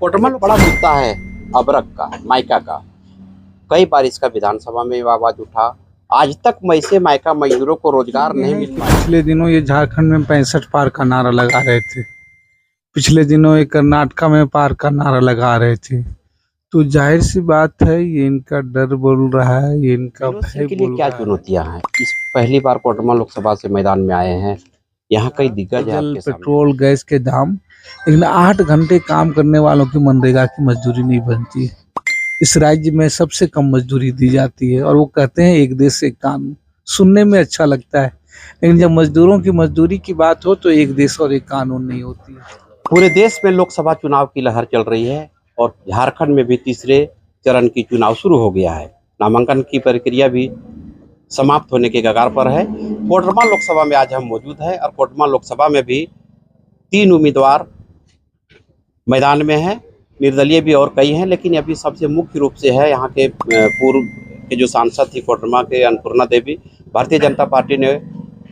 कोटमल बड़ा मुद्दा है अबरक का, मायका का। कई बार इसका विधानसभा में आवाज उठा। आज तक वैसे मायका मजदूरों को रोजगार नहीं मिल पाया। पिछले दिनों ये झारखंड में 65 पार का नारा लगा रहे थे। पिछले दिनों ये कर्नाटका में पार का नारा लगा रहे थे। तो जाहिर सी बात है, ये इनका डर बोल रहा है, ये इनका भय के लिए बोल क्या रहा है। चुनौतियां हैं? इस पहली बार कोटमल लोकसभा से मैदान में आए हैं। यहाँ कई दिग्गज है आपके सामने। पेट्रोल गैस के दाम, लेकिन 8 घंटे काम करने वालों की मनरेगा की मजदूरी नहीं बनती है। इस राज्य में सबसे कम मजदूरी दी जाती है और वो कहते हैं एक देश एक कानून। सुनने में अच्छा लगता है, लेकिन जब मजदूरों की मजदूरी की बात हो तो एक देश और एक कानून नहीं होती है। पूरे देश में लोकसभा चुनाव की लहर चल रही है और झारखंड में भी तीसरे चरण की चुनाव शुरू हो गया है। नामांकन की प्रक्रिया भी समाप्त होने के कगार पर है। कोटरमा लोकसभा में आज हम मौजूद हैं और कोटरमा लोकसभा में भी 3 उम्मीदवार मैदान में हैं। निर्दलीय भी और कई हैं, लेकिन अभी सबसे मुख्य रूप से है यहाँ के पूर्व के जो सांसद थी कोटरमा के अन्नपूर्णा देवी। भारतीय जनता पार्टी ने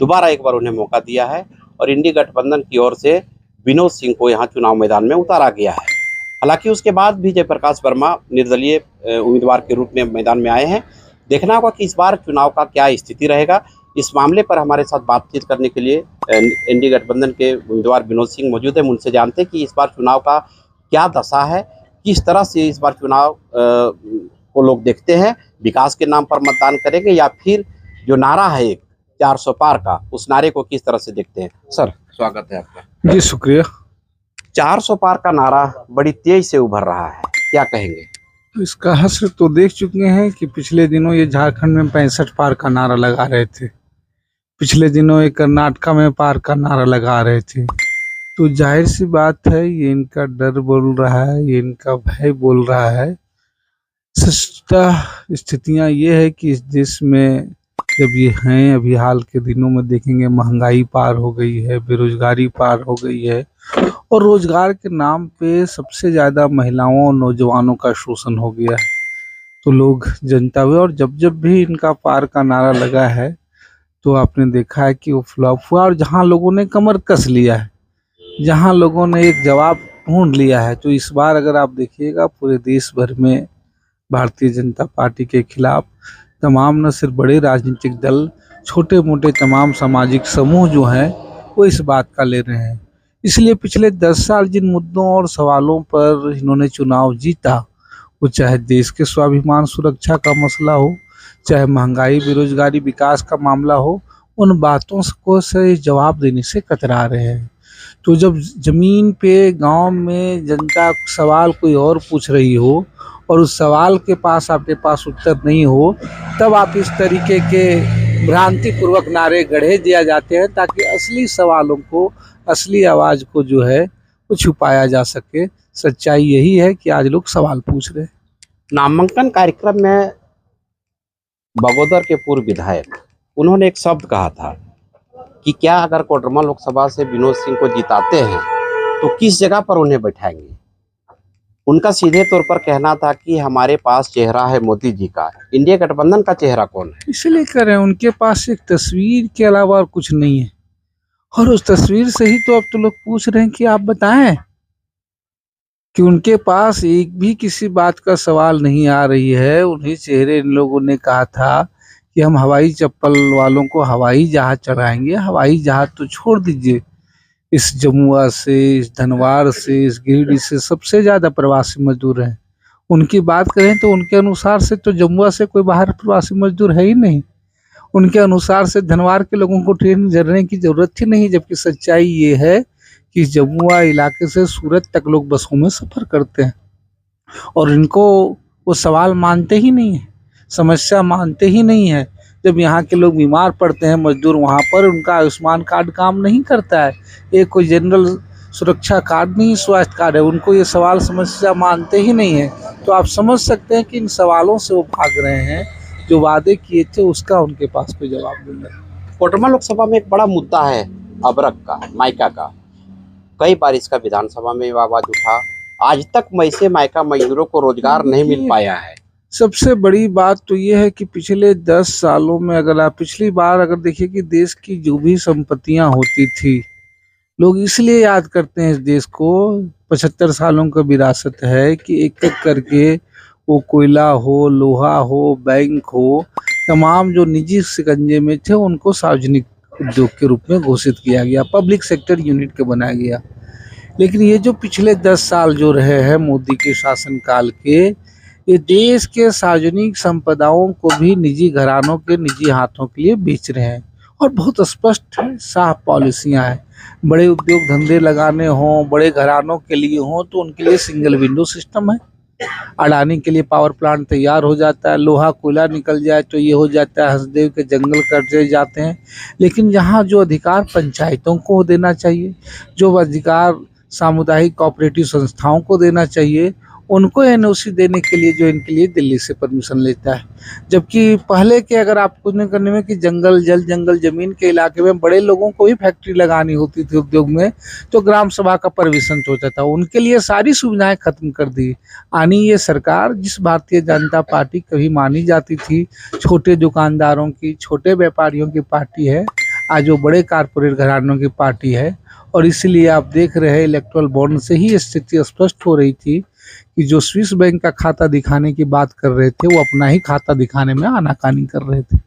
दोबारा एक बार उन्हें मौका दिया है और इंडी गठबंधन की ओर से विनोद सिंह को यहाँ चुनाव मैदान में उतारा गया है। हालांकि उसके बाद भी जयप्रकाश वर्मा निर्दलीय उम्मीदवार के रूप में मैदान में आए हैं। देखना होगा कि इस बार चुनाव का क्या स्थिति रहेगा। इस मामले पर हमारे साथ बातचीत करने के लिए इंडी गठबंधन के उम्मीदवार विनोद सिंह मौजूद है। उनसे जानते हैं कि इस बार चुनाव का क्या दशा है, किस तरह से इस बार चुनाव को लोग देखते हैं। विकास के नाम पर मतदान करेंगे या फिर जो नारा है एक 400 पार का, उस नारे को किस तरह से देखते हैं। सर, स्वागत है आपका। जी शुक्रिया। 400 पार का नारा बड़ी तेज से उभर रहा है, क्या कहेंगे? इसका हश्र तो देख चुके हैं कि पिछले दिनों ये झारखंड में 65 पार का नारा लगा रहे थे। पिछले दिनों ये कर्नाटका में पार का नारा लगा रहे थे। तो जाहिर सी बात है, ये इनका डर बोल रहा है, ये इनका भय बोल रहा है। सच्चा स्थितियां ये है कि इस देश में जब ये हैं, अभी हाल के दिनों में देखेंगे महंगाई पार हो गई है, बेरोजगारी पार हो गई है और रोजगार के नाम पे सबसे ज्यादा महिलाओं और नौजवानों का शोषण हो गया है। तो लोग जनता हुए और जब जब भी इनका पार का नारा लगा है तो आपने देखा है कि वो फ्लॉप हुआ। और जहां लोगों ने कमर कस लिया है, जहां लोगों ने एक जवाब ढूंढ लिया है, तो इस बार अगर आप देखिएगा पूरे देश भर में भारतीय जनता पार्टी के खिलाफ तमाम न सिर्फ बड़े राजनीतिक दल, छोटे मोटे तमाम सामाजिक समूह जो हैं वो इस बात का ले रहे हैं। इसलिए पिछले 10 साल जिन मुद्दों और सवालों पर इन्होंने चुनाव जीता, वो चाहे देश के स्वाभिमान सुरक्षा का मसला हो, चाहे महंगाई बेरोजगारी विकास का मामला हो, उन बातों को से जवाब देने से कतरा रहे हैं। तो जब जमीन पे गांव में जनता सवाल कोई और पूछ रही हो और उस सवाल के पास आपके पास उत्तर नहीं हो, तब आप इस तरीके के भ्रांतिपूर्वक नारे गढ़े दिया जाते हैं ताकि असली सवालों को, असली आवाज को जो है वो छुपाया जा सके। सच्चाई यही है कि आज लोग सवाल पूछ रहे हैं। नामांकन कार्यक्रम में बगोदर के पूर्व विधायक उन्होंने एक शब्द कहा था कि क्या अगर कोटरमा लोकसभा से विनोद सिंह को जिताते हैं तो किस जगह पर उन्हें बैठाएंगे। उनका सीधे तौर पर कहना था कि हमारे पास चेहरा है मोदी जी का। इंडिया गठबंधन का चेहरा कौन है? इसलिए कर रहे हैं, उनके पास एक तस्वीर के अलावा और कुछ नहीं है और उस तस्वीर से ही तो अब तो लोग पूछ रहे हैं कि आप बताएं कि उनके पास एक भी किसी बात का सवाल नहीं आ रही है। उन्हीं चेहरे इन लोगों ने कहा था कि हम हवाई चप्पल वालों को हवाई जहाज चढ़ाएंगे। हवाई जहाज तो छोड़ दीजिए, इस जमुआ से, इस धनवार से, इस गिरिडीह से सबसे ज्यादा प्रवासी मजदूर हैं। उनकी बात करें तो उनके अनुसार से तो जमुआ से कोई बाहर प्रवासी मजदूर है ही नहीं। उनके अनुसार से धनवार के लोगों को ट्रेन जरने की जरूरत ही नहीं, जबकि सच्चाई ये है कि जमुआ इलाके से सूरत तक लोग बसों में सफर करते हैं और इनको वो सवाल मानते ही नहीं है, समस्या मानते ही नहीं है। जब यहाँ के लोग बीमार पड़ते हैं मजदूर, वहाँ पर उनका आयुष्मान कार्ड काम नहीं करता है, एक कोई जनरल सुरक्षा कार्ड नहीं, स्वास्थ्य कार्ड है, उनको ये सवाल समस्या मानते ही नहीं है। तो आप समझ सकते हैं कि इन सवालों से वो भाग रहे हैं। जो वादे किए थे उसका उनके पास कोई जवाब नहीं है। कोटरमा लोकसभा में एक बड़ा मुद्दा है अबरक का, मायका का। कई बार इसका विधानसभा में आवाज उठा। आज तक वैसे मायका मजदूरों को रोजगार नहीं मिल पाया है। सबसे बड़ी बात तो ये है कि पिछले 10 सालों में अगर आप पिछली बार अगर देखिए कि देश की जो भी संपत्तियां होती थी, लोग इसलिए याद करते हैं इस देश को 75 सालों का विरासत है कि एक एक करके वो कोयला हो, लोहा हो, बैंक हो, तमाम जो निजी शिकंजे में थे उनको सार्वजनिक उद्योग के रूप में घोषित किया गया, पब्लिक सेक्टर यूनिट के बनाया गया। लेकिन ये जो पिछले 10 साल जो रहे हैं मोदी के शासनकाल के, ये देश के सार्वजनिक संपदाओं को भी निजी घरानों के निजी हाथों के लिए बेच रहे हैं और बहुत स्पष्ट है, साफ पॉलिसियां हैं। बड़े उद्योग धंधे लगाने हों, बड़े घरानों के लिए हों तो उनके लिए सिंगल विंडो सिस्टम है। अडानी के लिए पावर प्लांट तैयार हो जाता है, लोहा कोयला निकल जाए तो ये हो जाता है, हंसदेव के जंगल कटे जाते हैं। लेकिन यहाँ जो अधिकार पंचायतों को देना चाहिए, जो अधिकार सामुदायिक कोऑपरेटिव संस्थाओं को देना चाहिए, उनको एनओसी देने के लिए जो इनके लिए दिल्ली से परमिशन लेता है। जबकि पहले के अगर आप कुछ नहीं करने में कि जंगल जमीन के इलाके में बड़े लोगों को भी फैक्ट्री लगानी होती थी उद्योग में, तो ग्राम सभा का परमिशन होता था। उनके लिए सारी सुविधाएं खत्म कर दी। आनी ये सरकार, जिस भारतीय जनता पार्टी कभी मानी जाती थी छोटे दुकानदारों की, छोटे व्यापारियों की पार्टी है, आज वो बड़े कारपोरेट घरानों की पार्टी है। और इसलिए आप देख रहे हैं इलेक्टोरल बॉन्ड से ही स्थिति स्पष्ट हो रही थी कि जो स्विस बैंक का खाता दिखाने की बात कर रहे थे वो अपना ही खाता दिखाने में आनाकानी कर रहे थे।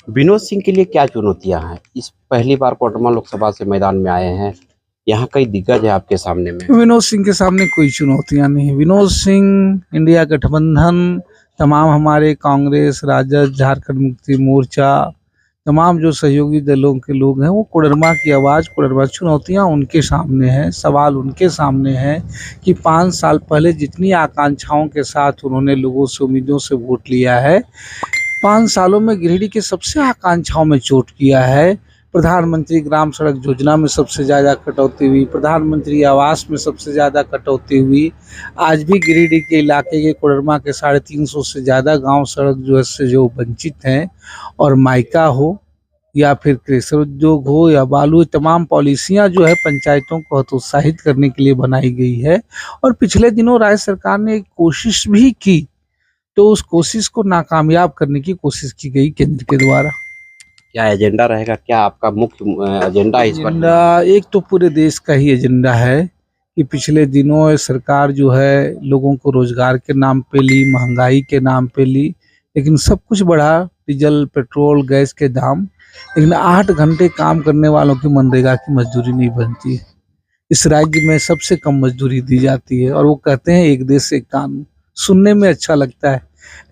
विनोद सिंह के लिए क्या चुनौतियां हैं? इस पहली बार कोडरमा लोकसभा से मैदान में आए हैं, यहाँ कई दिग्गज है आपके सामने में। विनोद सिंह के सामने कोई चुनौतियां नहीं है। विनोद सिंह, इंडिया गठबंधन, तमाम हमारे कांग्रेस, राजद, झारखंड मुक्ति मोर्चा, तमाम जो सहयोगी दलों के लोग हैं वो कोडरमा की आवाज़, कोडरमा चुनौतियां उनके सामने हैं, सवाल उनके सामने हैं कि 5 साल पहले जितनी आकांक्षाओं के साथ उन्होंने लोगों से उम्मीदों से वोट लिया है, 5 सालों में गिरिडीह की सबसे आकांक्षाओं में चोट किया है। प्रधानमंत्री ग्राम सड़क योजना में सबसे ज़्यादा कटौती हुई, प्रधानमंत्री आवास में सबसे ज़्यादा कटौती हुई। आज भी गिरिडीह के इलाके के कोडरमा के 350 से ज़्यादा गांव सड़क जो है से जो वंचित हैं, और माइका हो या फिर कृषि उद्योग हो या बालू, तमाम पॉलिसियां जो है पंचायतों को हतोत्साहित करने के लिए बनाई गई है। और पिछले दिनों राज्य सरकार ने एक कोशिश भी की, तो उस कोशिश को नाकामयाब करने की कोशिश की गई केंद्र के द्वारा। क्या एजेंडा रहेगा, क्या आपका मुख्य एजेंडा इस पर? एजेंडा एक तो पूरे देश का ही एजेंडा है कि पिछले दिनों ये सरकार जो है लोगों को रोजगार के नाम पे ली, महंगाई के नाम पे ली, लेकिन सब कुछ बढ़ा, डीजल, पेट्रोल, गैस के दाम, लेकिन 8 घंटे काम करने वालों की मनरेगा की मजदूरी नहीं बनती है। इस राज्य में सबसे कम मजदूरी दी जाती है और वो कहते हैं एक देश एक कानून। सुनने में अच्छा लगता है,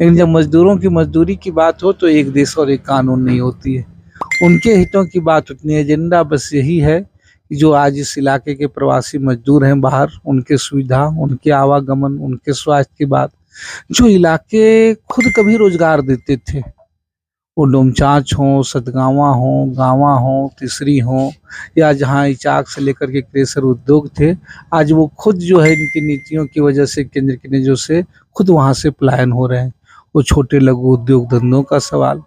लेकिन जब मजदूरों की मजदूरी की बात हो तो एक देश और एक कानून नहीं होती है। उनके हितों की बात उतनी। एजेंडा बस यही है कि जो आज इस इलाके के प्रवासी मजदूर हैं बाहर, उनके सुविधा, उनके आवागमन, उनके स्वास्थ्य की बात, जो इलाके खुद कभी रोजगार देते थे, वो डोमचांच हो, सतगावा हो, गावा हो, तीसरी हो, या जहाँ इचाक से लेकर के क्रेशर उद्योग थे, आज वो खुद जो है इनकी नीतियों की वजह से, केंद्र की नीतियों से खुद वहाँ से पलायन हो रहे हैं। वो छोटे लघु उद्योग धंधों का सवाल,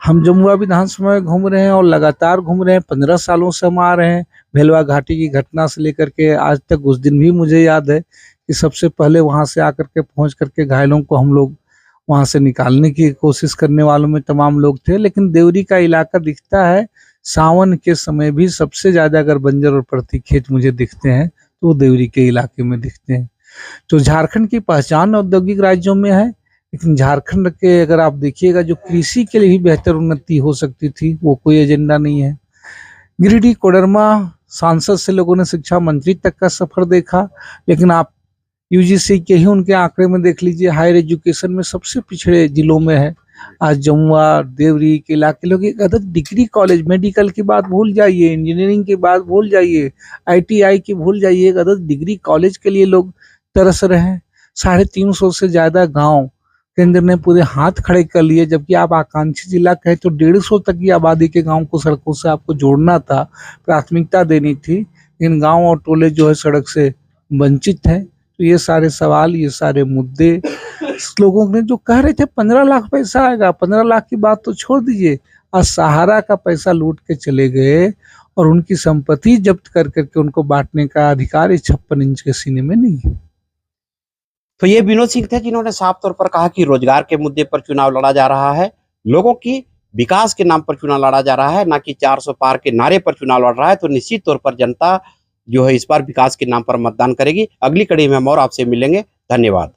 हम जमुआ विधानसभा में घूम रहे हैं और लगातार घूम रहे हैं, 15 सालों से हम आ रहे हैं। भेलवा घाटी की घटना से लेकर के आज तक, उस दिन भी मुझे याद है कि सबसे पहले वहाँ से आकर के पहुँच करके घायलों को हम लोग वहाँ से निकालने की कोशिश करने वालों में तमाम लोग थे। लेकिन देवरी का इलाका दिखता है, सावन के समय भी सबसे ज़्यादा अगर बंजर और प्रति खेत मुझे दिखते हैं तो वो देवरी के इलाके में दिखते हैं। तो झारखंड की पहचान औद्योगिक राज्यों में है, लेकिन झारखंड के अगर आप देखिएगा जो कृषि के लिए ही बेहतर उन्नति हो सकती थी, वो कोई एजेंडा नहीं है। गिरिडीह, कोडरमा सांसद से लोगों ने शिक्षा मंत्री तक का सफर देखा, लेकिन आप यूजीसी के ही उनके आंकड़े में देख लीजिए, हायर एजुकेशन में सबसे पिछड़े जिलों में है। आज जमुआ, देवरी के इलाके लोग एक अदद डिग्री कॉलेज, मेडिकल की बात भूल जाइए, इंजीनियरिंग की बात भूल जाइए, ITI की भूल जाइए, एक अदद डिग्री कॉलेज के लिए लोग तरस रहे हैं। 350 से ज्यादा गांव केंद्र ने पूरे हाथ खड़े कर लिए, जबकि आप आकांक्षी जिला कहे तो 150 तक की आबादी के गांव को सड़कों से आपको जोड़ना था, प्राथमिकता देनी थी। इन गांव और टोले जो है सड़क से वंचित हैं। तो ये सारे सवाल, ये सारे मुद्दे, लोगों ने जो कह रहे थे 15 लाख पैसा आएगा, 15 लाख की बात तो छोड़ दीजिए, आज सहारा का पैसा लूट के चले गए और उनकी संपत्ति जब्त कर करके उनको बांटने का अधिकार इस 56 इंच के सीने में नहीं है। तो ये विनोद सिंह थे जिन्होंने साफ तौर पर कहा कि रोजगार के मुद्दे पर चुनाव लड़ा जा रहा है, लोगों की विकास के नाम पर चुनाव लड़ा जा रहा है, ना कि 400 पार के नारे पर चुनाव लड़ रहा है। तो निश्चित तौर पर जनता जो है इस बार विकास के नाम पर मतदान करेगी। अगली कड़ी में हम और आपसे मिलेंगे। धन्यवाद।